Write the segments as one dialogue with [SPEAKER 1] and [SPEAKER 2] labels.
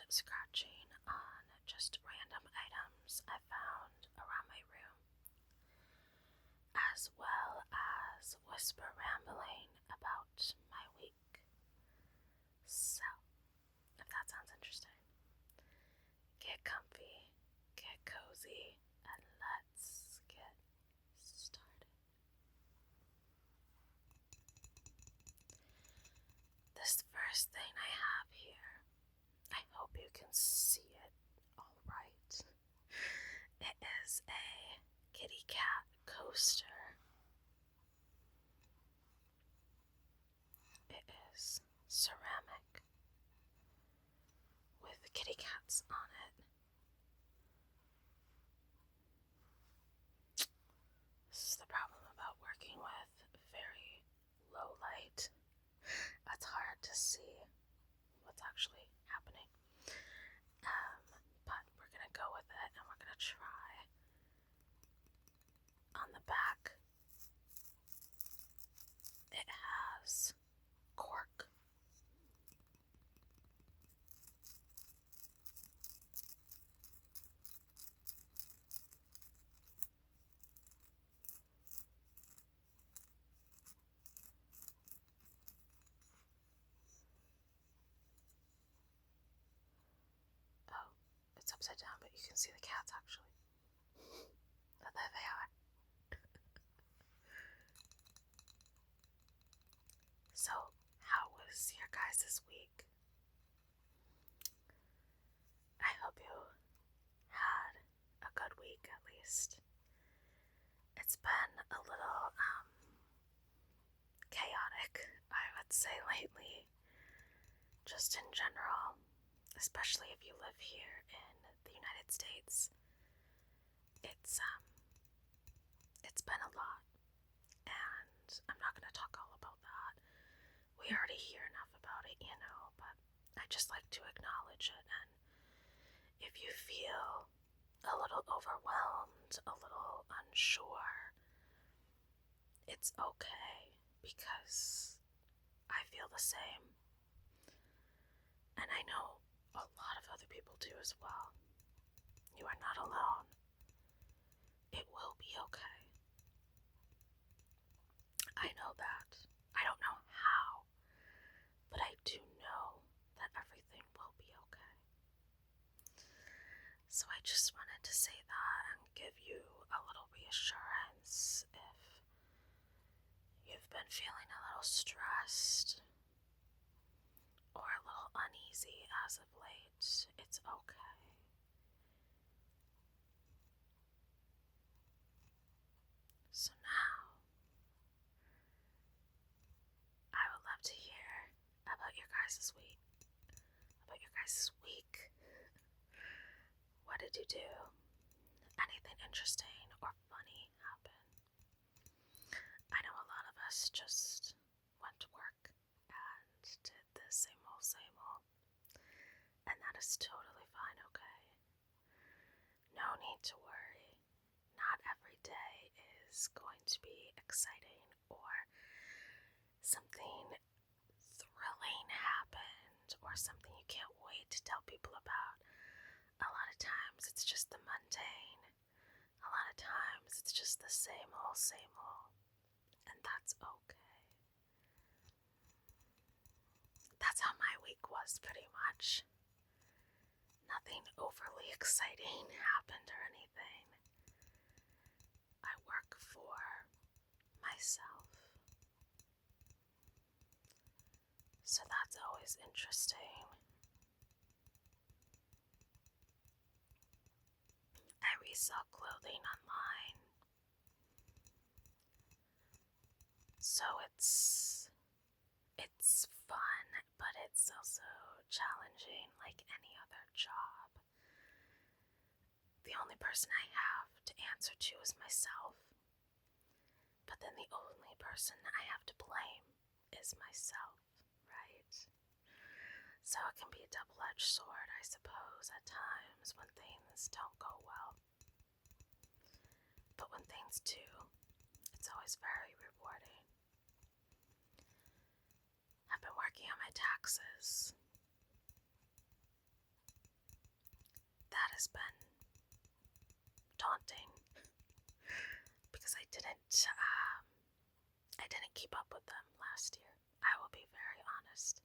[SPEAKER 1] scratching on just random items I found around my room, as well as whisper rambling about my week. So, if that sounds interesting, get comfy, get cozy, and let's get started. This first thing I have here, I hope you can see it all right. It is a kitty cat coaster. It is ceramic with kitty cats on it. This is the problem about working with very low light. It's hard to see what's actually happening. But we're gonna go with it and we're gonna try. On the back, it has cork. Oh, it's upside down, but you can see the cats actually. But there they are. So, how was your guys' week? I hope you had a good week at least. It's been a little chaotic, I would say, lately, just in general, especially if you live here in the United States. It's been a lot, and I'm not going to talk all about that. We already hear enough about it, but I just like to acknowledge it. And if you feel a little overwhelmed, a little unsure, it's okay, because I feel the same. And I know a lot of other people do as well. You are not alone. It will be okay. I know that. I don't know how, but I do know that everything will be okay. So I just wanted to say that and give you a little reassurance if you've been feeling a little stressed or a little uneasy as of late. It's okay. So now, I would love to hear about your guys' week. What did you do? Anything interesting or funny happen? I know a lot of us just went to work and did the same old, and that is totally fine, okay? No need to worry. Not every day is going to be exciting or something thrilling happened or something you can't wait to tell people about. A lot of times it's just the mundane. A lot of times it's just the same old, and that's okay. That's how my week was, pretty much. Nothing overly exciting happened or anything. I work for myself, so that's always interesting. I resell clothing online, so it's fun, but it's also challenging like any other job. The only person I have to answer to is myself, but then the only person I have to blame is myself, right? So it can be a double-edged sword, I suppose, at times when things don't go well. But when things do, it's always very rewarding. I've been working on my taxes. that has been daunting because I didn't keep up with them last year. I will be very honest,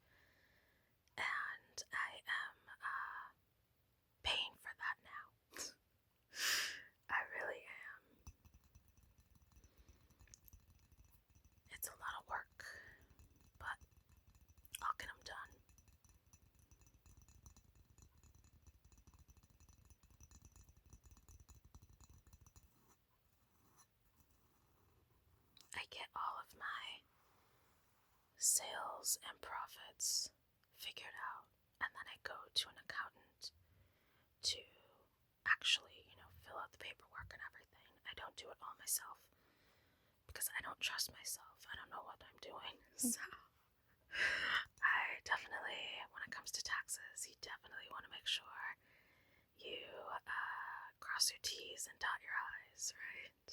[SPEAKER 1] and I am paying for that now. I really am. It's a lot of work, but I'll get them done. I get all of my sales and profits figured out, and then I go to an accountant to actually, fill out the paperwork and everything. I don't do it all myself because I don't trust myself. I don't know what I'm doing. So I definitely, when it comes to taxes, you definitely want to make sure you cross your T's and dot your I's, right?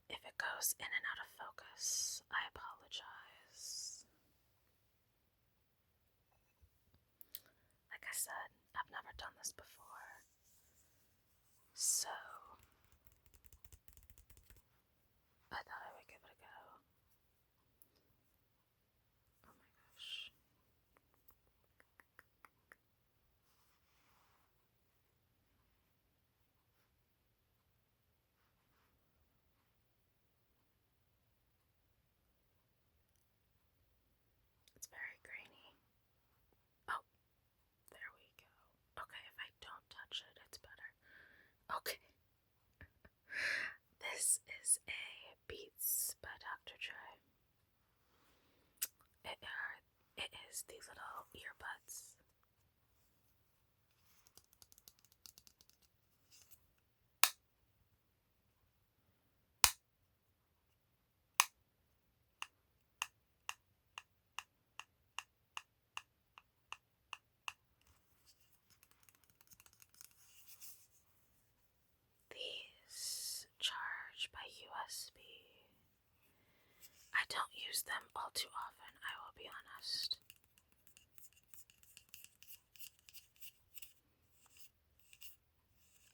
[SPEAKER 1] If it goes in and out of focus, I apologize. Like I said, I've never done this before, so I thought I would give it a go. Oh my gosh. It's very grainy. Oh, there we go. Okay, if I don't touch it, it's better. Okay. This is a Beats by Dr. Dre. It is these little earbuds. These charge by USB. I don't use them all too often, I will be honest.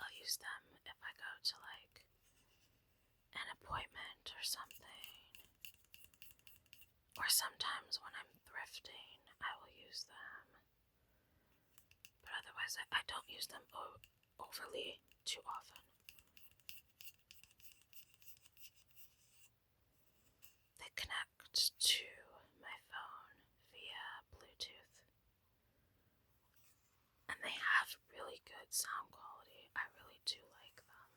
[SPEAKER 1] I'll use them if I go to like an appointment or something. Or sometimes when I'm thrifting, I will use them. But otherwise, I don't use them overly too often. They connect to my phone via Bluetooth. And they have really good sound quality. I really do like them.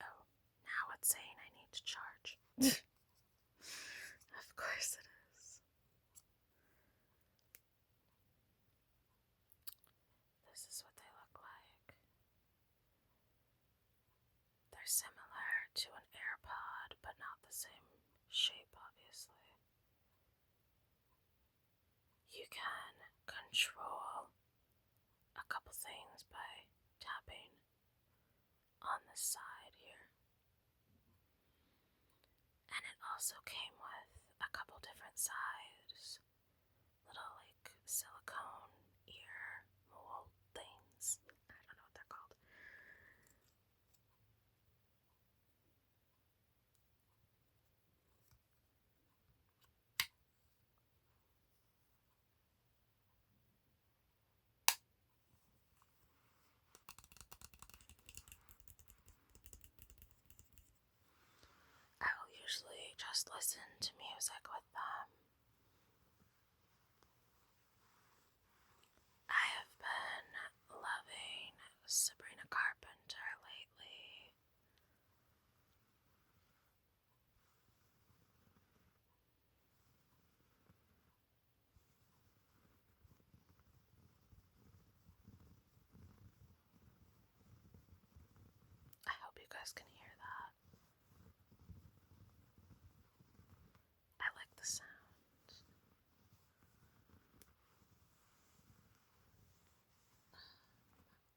[SPEAKER 1] Oh, now it's saying I need to charge. Of course it is. This is what they look like. They're similar to an AirPod, but not the same shape, obviously. You can control a couple things by tapping on the side here. And it also came with a couple different size little like silicone ear mold things. I don't know what they're called. I will usually just listen to music with them. I have been loving Sabrina Carpenter lately. I hope you guys can hear that. I like the sound.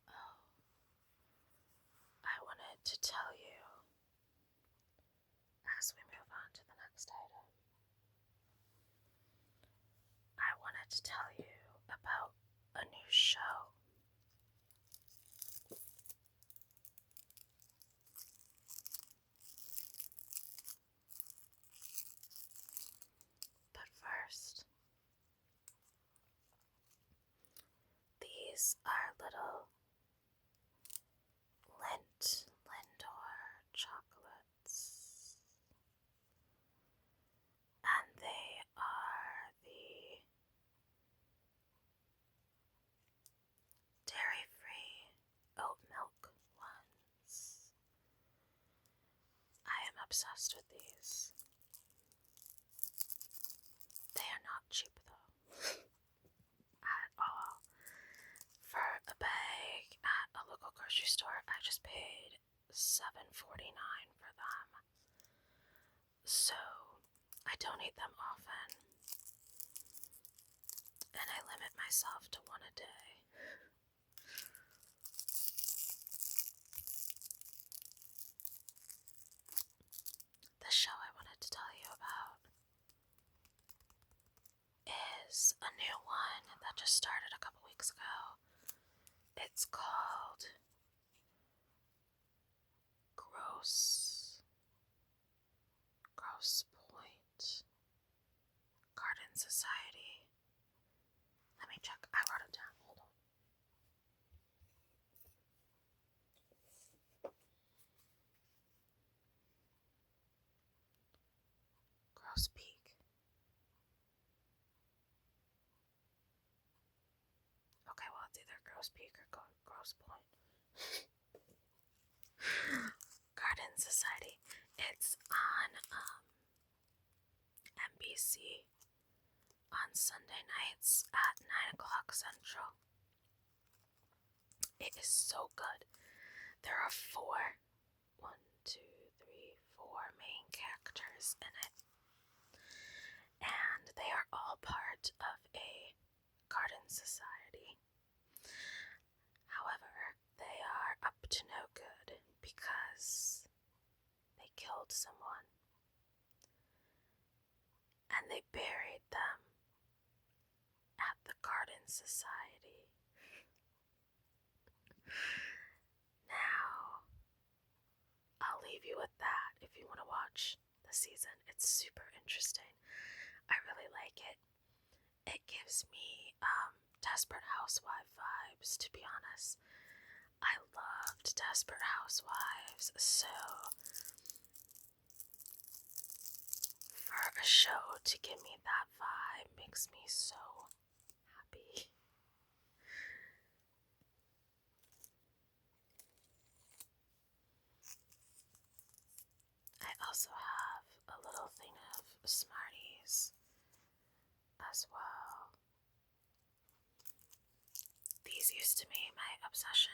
[SPEAKER 1] Oh, I wanted to tell you as we move on to the next item, I wanted to tell you about a new show. But first, these are little Lindor chocolates, and they are the dairy-free oat milk ones. I am obsessed with these. They are not cheap though, at all. For a bag at a local grocery store, I just paid $7.49 for them. So I don't eat them often, and I limit myself to one a day. The show I wanted to tell you about is a new one that just started a couple weeks ago. It's called Gross Point Garden Society. Let me check. I wrote it down. Hold on. Gross Peak. Okay, well, it's either Gross Peak or Gross Point. Garden Society. It's on NBC on Sunday nights at 9 o'clock Central. It is so good. There are four main characters in it, and they are all part of a garden society. However, they are up to no good because they killed someone and they buried them at the garden society. Now, I'll leave you with that if you want to watch the season. It's super interesting. I really like it. It gives me Desperate Housewife vibes, to be honest. I loved Desperate Housewives, so for a show to give me that vibe makes me so happy. I also have a little thing of Smarties as well. These used to be my obsession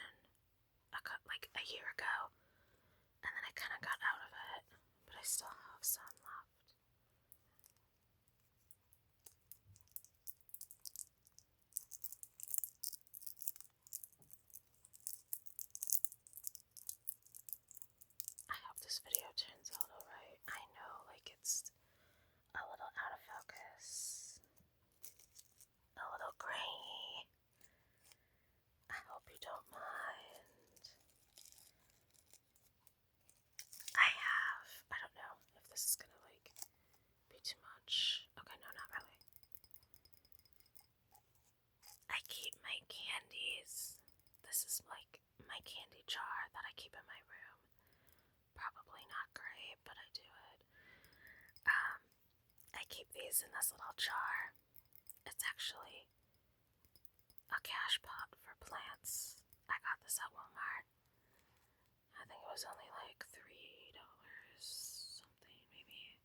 [SPEAKER 1] like a year ago, and then I kind of got out of it, but I still have some left. I hope this video turns out alright. I know, like, it's a little out of focus, a little grainy. I hope you don't mind. I don't know if this is gonna, like, be too much. Okay, no, not really. I keep my candies. This is, like, my candy jar that I keep in my room. Probably not great, but I do it. I keep these in this little jar. It's actually a cash pot for plants. I got this at Walmart. I think it was only like $3 something, maybe.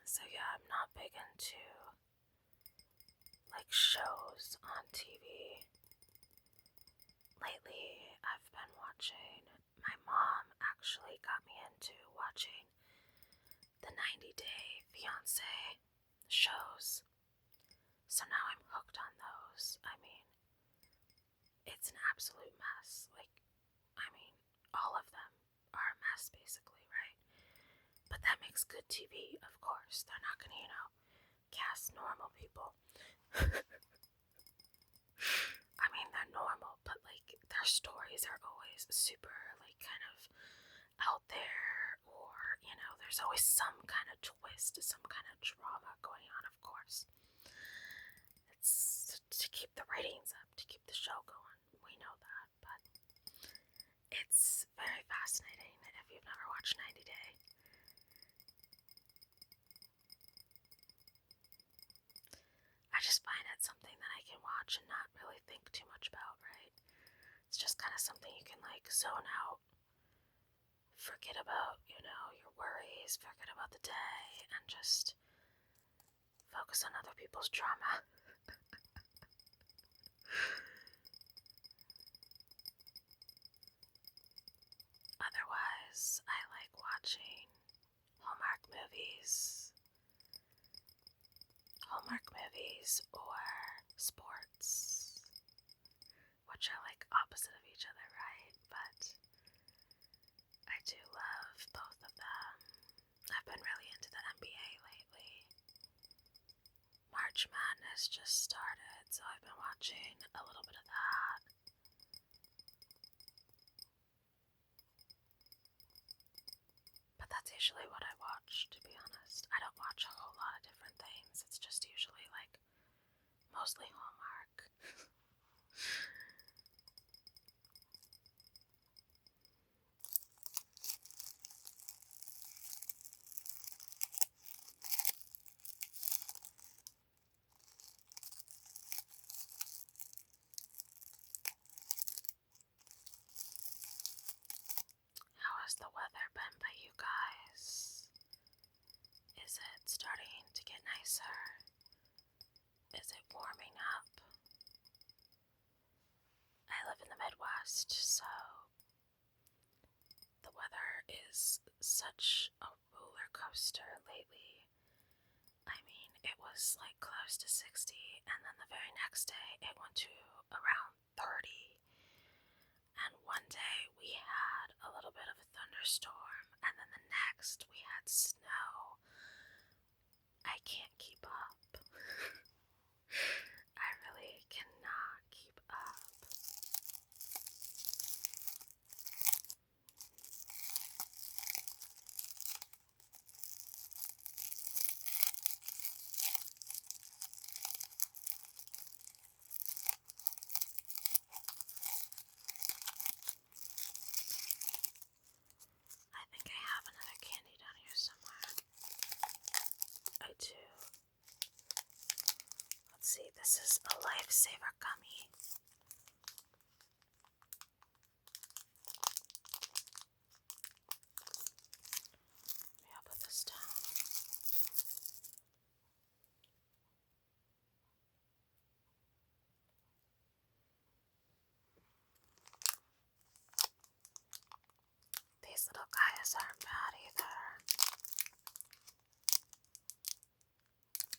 [SPEAKER 1] So yeah, I'm not big into like shows on TV. Lately, I've been watching, my mom actually got me into watching the 90-Day Fiancé shows. So now I'm hooked on those. I mean, it's an absolute mess. All of them are a mess, basically, right? But that makes good TV, of course. They're not gonna, cast normal people. I mean, they're normal, but, their stories are always super, kind of out there, or, there's always some kind of twist, some kind of drama going on, of course. It's to keep the ratings up, to keep the show going. We know that, but it's very fascinating if you've never watched 90 Day. I just find it something that I can watch and not really think too much about, right? It's just kind of something you can zone out, forget about, your worries, forget about the day, and just focus on other people's drama. Otherwise, I like watching Hallmark movies or sports, which are opposite of each other, right? But I do love both of them. I've been really into the NBA lately. March Madness just started, so I've been watching a little bit of that. But that's usually what I watch, to be honest. I don't watch a whole lot of different things. It's just usually mostly Hallmark. How has the weather been by you guys? Is it starting to get nicer? Is it warming up? I live in the Midwest, so the weather is such a roller coaster lately. I mean, it was close to 60, and then the very next day it went to around 30. And one day we had a little bit of a thunderstorm, and then the next we had snow. I can't keep up. I really cannot keep up. I think I have another candy down here somewhere. I do. Let's see, this is a Lifesaver gummy. Maybe I'll put this down. These little guys aren't bad either.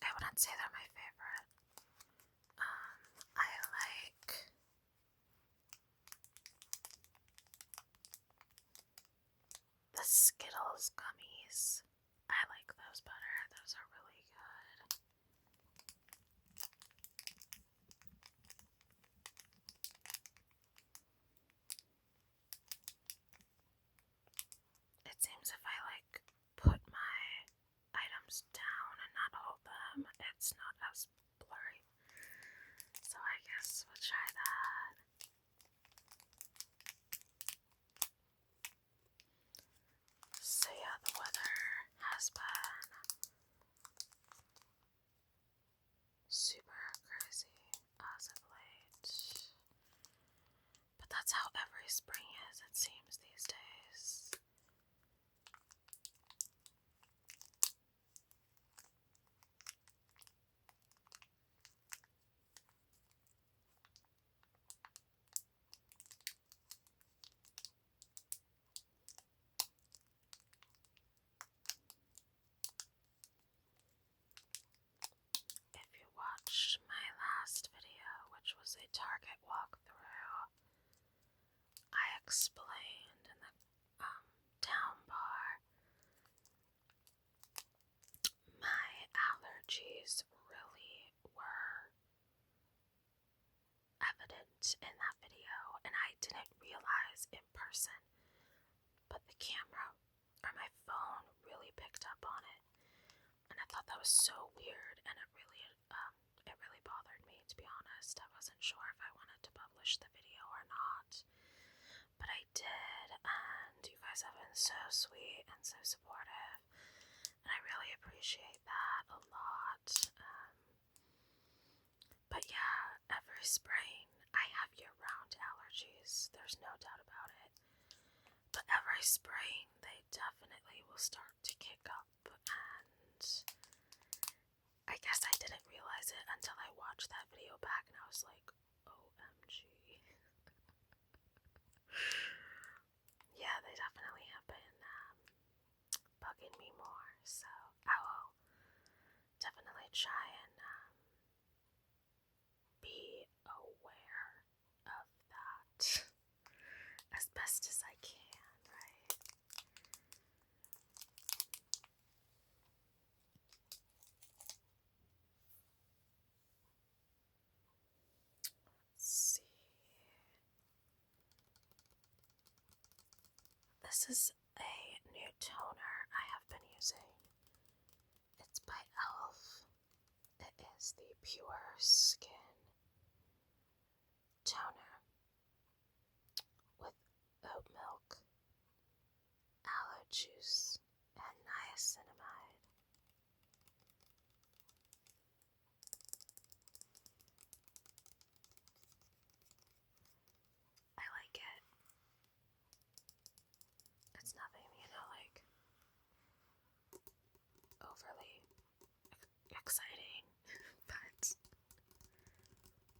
[SPEAKER 1] I wouldn't say they're my favorite. I like the Skittles gummies. I like those better. Those are really good. It seems if I put my items down and not hold them, it's not as blurry. So I guess we'll try that. So yeah, the weather has been super crazy as of late. But that's how every spring is, it seems, these days. explained in the town bar, my allergies really were evident in that video, and I didn't realize in person, but the camera or my phone really picked up on it, and I thought that was so weird, and it really bothered me, to be honest. I wasn't sure if I wanted to publish the video or not, but I did, and you guys have been so sweet and so supportive, and I really appreciate that a lot. But yeah, every spring I have year-round allergies, there's no doubt about it, but every spring they definitely will start to kick up, and I guess I didn't realize it until I watched that video back, and I was like, OMG. Yeah, they definitely have been bugging me more, so I will definitely try and be aware of that as best as I can, right? Let's see. This is a new toner I have been using. It's by Elf. It is the Pure Skin Toner with oat milk, aloe juice, and niacinamide. I like it. It's nothing, like overly exciting, but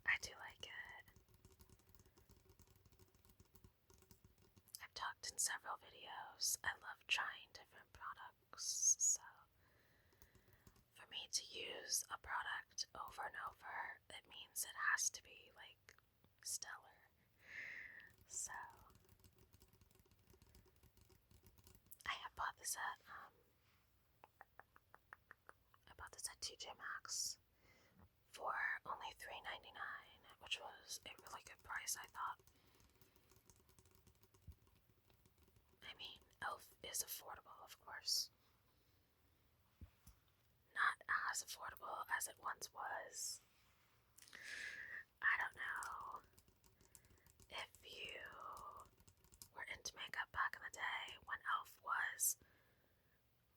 [SPEAKER 1] I do like it. I've talked in several videos. I love trying different products, so for me to use a product over and over, it means it has to be stellar. So I have bought this at TJ Maxx for only $3.99, which was a really good price, I thought. I mean, Elf is affordable, of course. Not as affordable as it once was. I don't know if you were into makeup back in the day when Elf was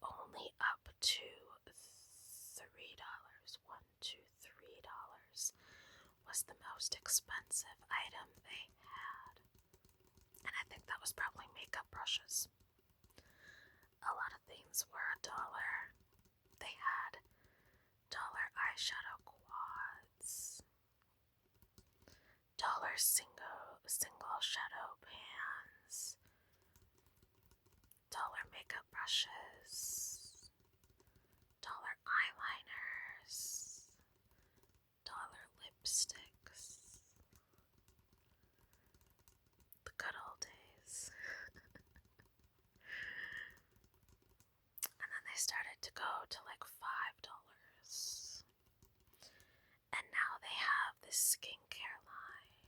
[SPEAKER 1] only up to $3 was the most expensive item they had. And I think that was probably makeup brushes. A lot of things were $1. They had dollar eyeshadow quads, dollar single shadow pans, dollar makeup brushes, dollar eyeliners, dollar lipsticks. The good old days. And then they started to go to $5. And now they have this skincare line.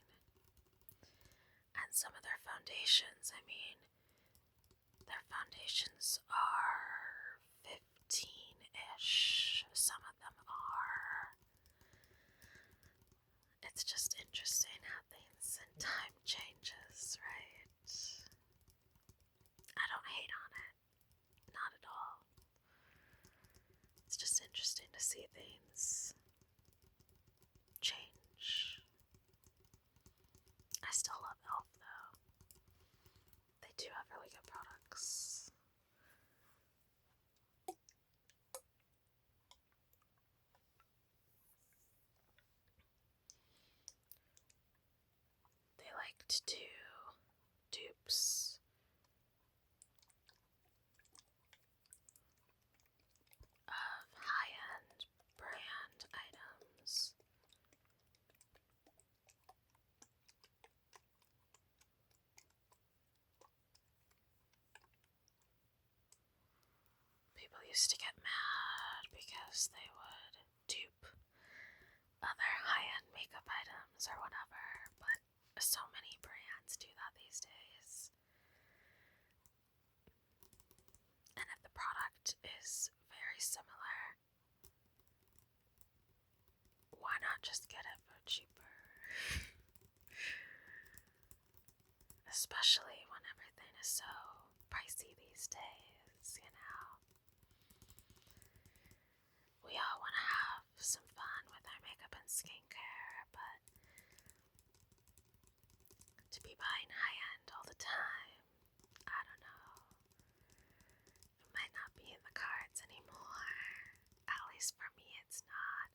[SPEAKER 1] And some of their foundations, their foundations are 15-ish. Some of them are. It's just interesting how things and time changes, right? I don't hate on it. Not at all. It's just interesting to see things change. I still love Elf, though. They do have really good products. They like to do dupes of high-end brand items. used to get mad because they would dupe other high-end makeup items or whatever, but so many brands do that these days. And if the product is very similar, why not just get it for cheaper? Especially when everything is so pricey these days, you know. We all want to have some fun with our makeup and skincare, but to be buying high-end all the time, I don't know. It might not be in the cards anymore. At least for me, it's not.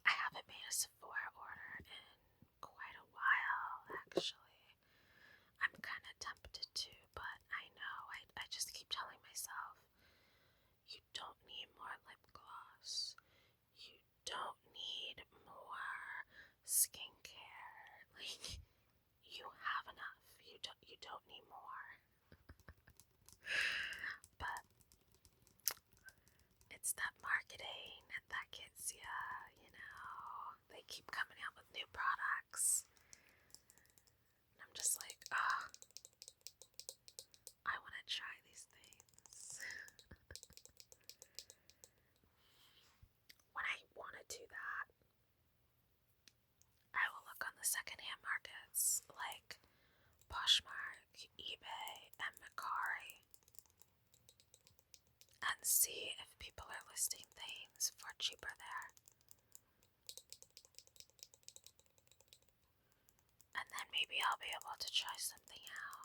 [SPEAKER 1] I haven't made a Sephora order in quite a while, actually. I'm kind of tempted to, but I know, I just keep telling myself, you don't need more lip gloss. You don't need more skincare. Like, you have enough. You don't need more. But it's that marketing that gets ya, you know. They keep coming out with new products. And I'm just like, I want to try these things. When I want to do that, I will look on the secondhand markets like Poshmark, eBay, and Mercari and see if people are listing things for cheaper there. And then maybe I'll be able to try something out.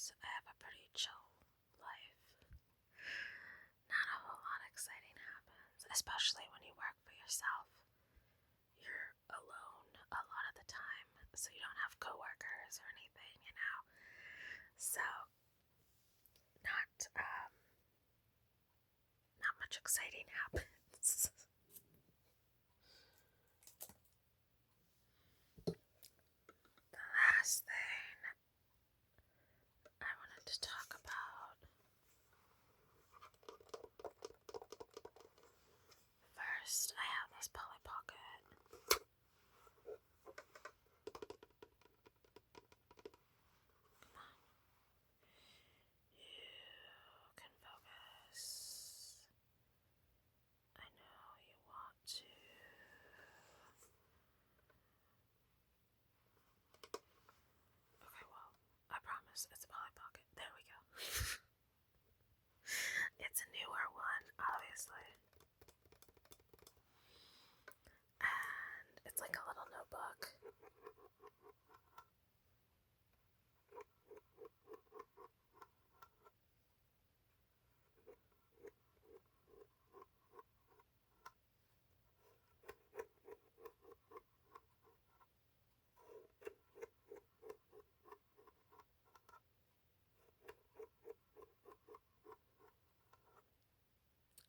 [SPEAKER 1] I have a pretty chill life. Not a whole lot exciting happens, especially when you work for yourself. You're alone a lot of the time, so you don't have coworkers or anything, you know. So not much exciting happens. The last thing I wanted to talk about first, I have this Polly Pocket. Come on. You can focus. I know you want to. Okay, well, I promise it's a Polly Pocket. There we go. It's a newer one, obviously. And it's like a little notebook.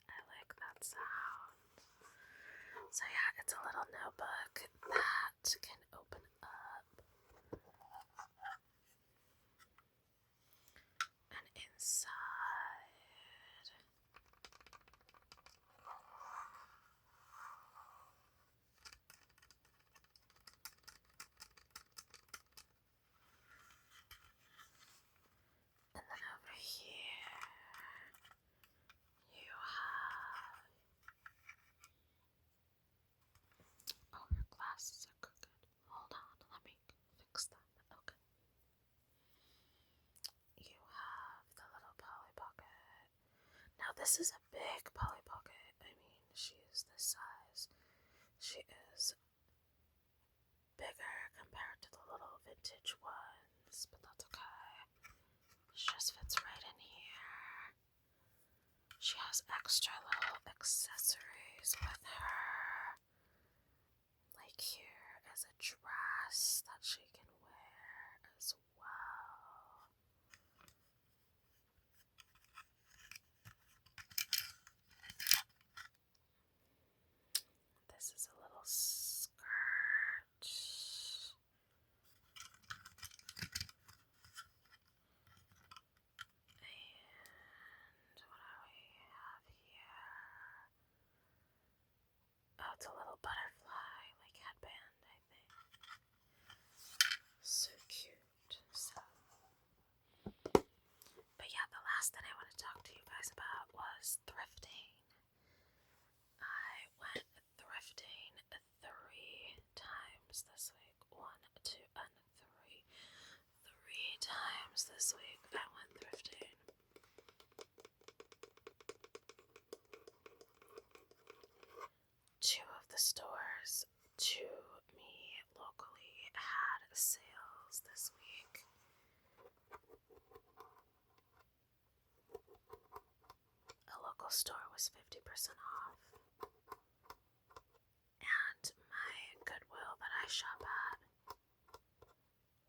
[SPEAKER 1] I like that sound. So yeah, it's a little notebook that can open up. And inside and then over here you have, oh, your glasses are crooked. This is a big Polly Pocket. I mean, she is this size. She is bigger compared to the little vintage ones, but that's okay. She just fits right in here. She has extra little accessories with her. Like here is a dress that she can wear as well. This is a little skirt. And what do we have here? Oh, it's a little butterfly, like headband, I think. So cute. But yeah, the last thing I want to talk to you guys about was thrifting. I went thrifting 3 times this week. 1, 2, and 3. 3 times this week I went thrifting. Two of the stores to me locally had sales this week. A local store was 50% off. And my Goodwill that I shop at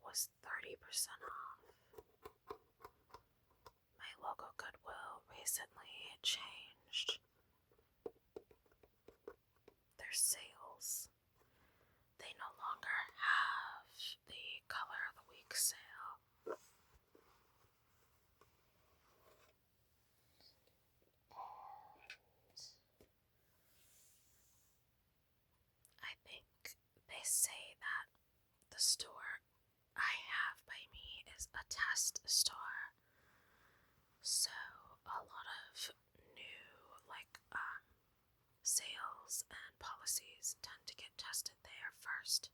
[SPEAKER 1] was 30% off. My local Goodwill recently changed their sales. They no longer have the color of the week sale. And I think they say that the store I have by me is a test store. So a lot of new sales and policies tend to get tested there first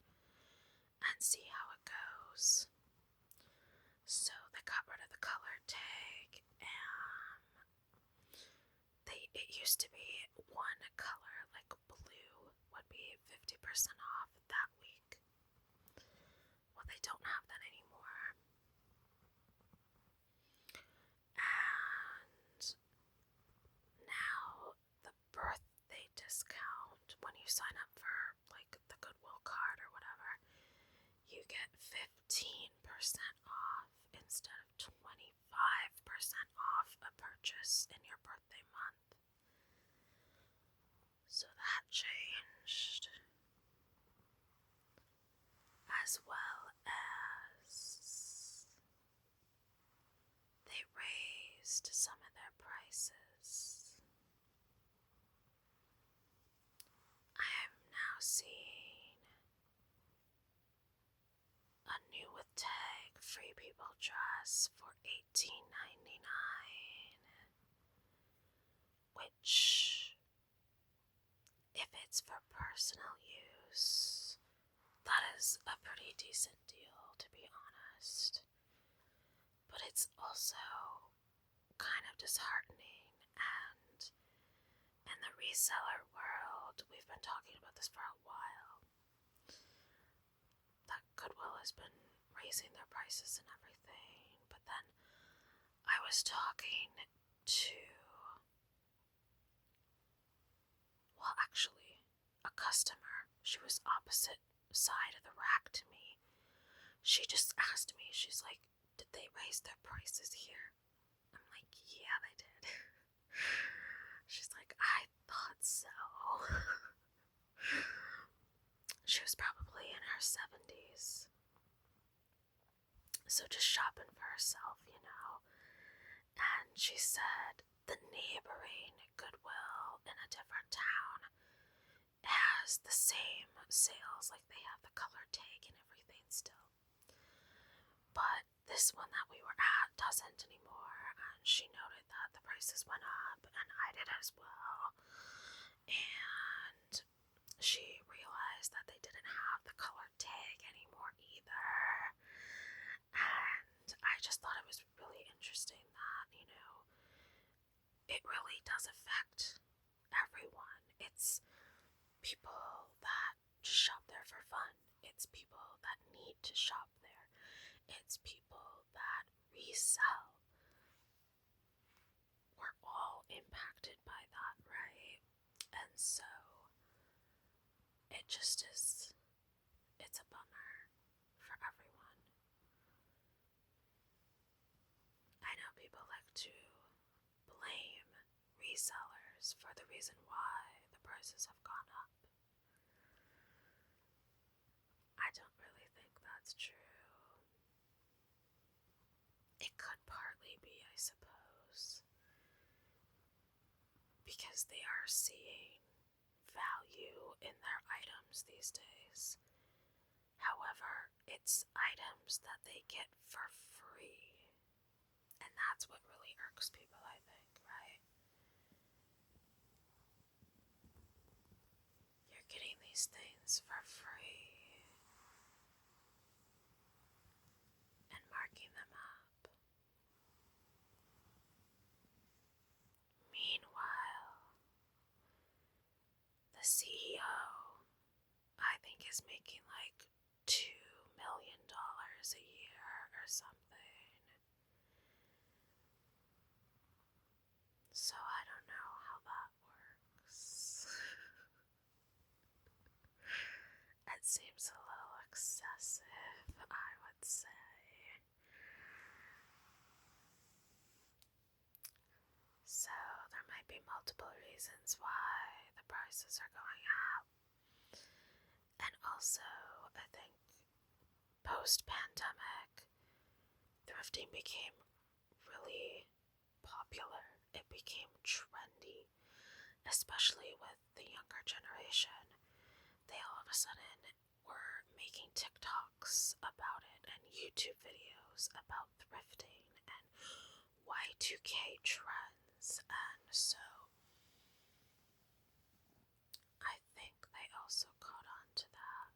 [SPEAKER 1] and see how it goes. So they got rid of the color tag, and it used to be one color, like blue, would be 50% off that week. Well, they don't have that anymore. And now the birthday discount, when you sign up for like the Goodwill card or whatever, you get 15% off instead of 25% off a purchase in your birthday month. So that changed. As well as they raised some of their prices. I am now seeing a new with tag Free People dress for $18.99, which, if it's for personal use, that is a pretty decent deal, to be honest. But it's also kind of disheartening, and in the reseller world, we've been talking about this for a while, that Goodwill has been raising their prices and everything. But then I was talking to, well, actually, a customer. She was opposite side of the rack to me. She just asked me, she's like, did they raise their prices here? I'm like, yeah, they did. She's like, I thought so. She was probably in her 70s. So just shopping for herself, you know. And she said the neighboring Goodwill in a different town has the same sales, like they have the color tag and everything still. But this one that we were at doesn't anymore, and she noted that the prices went up, and I did as well. And she realized that they didn't have the color tag anymore either. And I just thought it was really interesting that, you know, it really does affect everyone. It's people that just shop there for fun. It's people that need to shop there. It's people that resell. We're all impacted by that, right? And so it just is, it's a bummer for everyone. I know people like to blame resellers for the reason why the prices have gone up. I don't really think that's true. It could partly be, I suppose, because they are seeing value in their items these days. However, it's items that they get for free. And that's what really irks people, I think, right? You're getting these things for free and marking them up. Meanwhile, the CEO, I think, is making like $2 million a year or something. So I don't know how that works. It seems a little excessive, I would say. So there might be multiple reasons why the prices are going up. And also, I think post-pandemic, thrifting became really popular. It became trendy, especially with the younger generation. They all of a sudden were making TikToks about it and YouTube videos about thrifting and Y2K trends, and so I think they also caught on to that.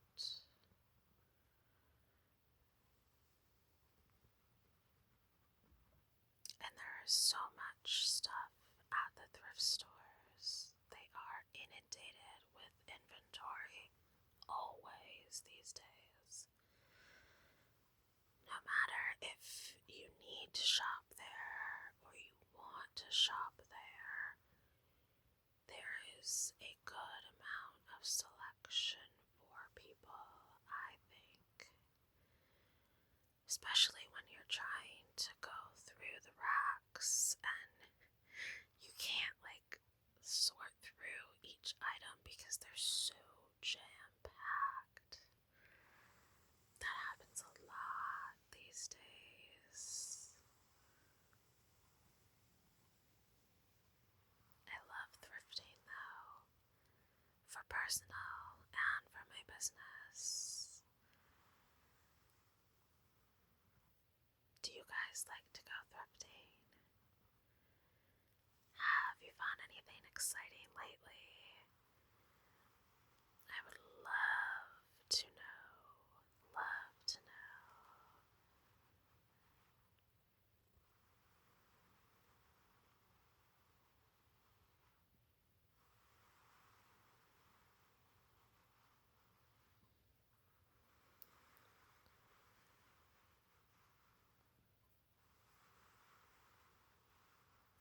[SPEAKER 1] And there is so much stuff at the thrift stores. They are inundated with inventory always these days. No matter if you need to shop there or you want to shop there, there is a good amount of selection for people, I think. Especially when you're trying to go through the racks and you can't sort through each item because they're so jam-packed. That happens a lot these days. I love thrifting though, for personal and for my business. Do you guys like to go thrifting? Have you found anything exciting lately? I would love to know. Love to know.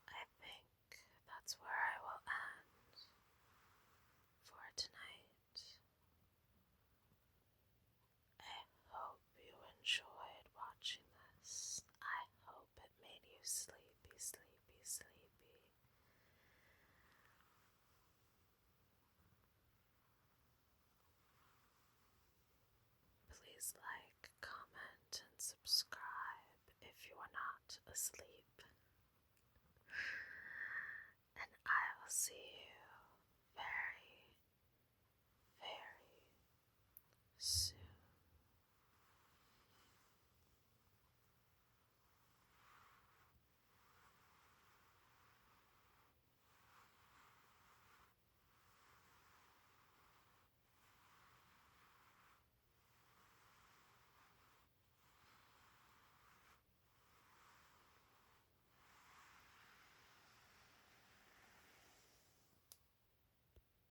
[SPEAKER 1] I think that's where I will end for tonight. I hope you enjoyed watching this. I hope it made you sleepy, sleepy, sleepy. Please like, comment, and subscribe if you are not asleep. And I will see you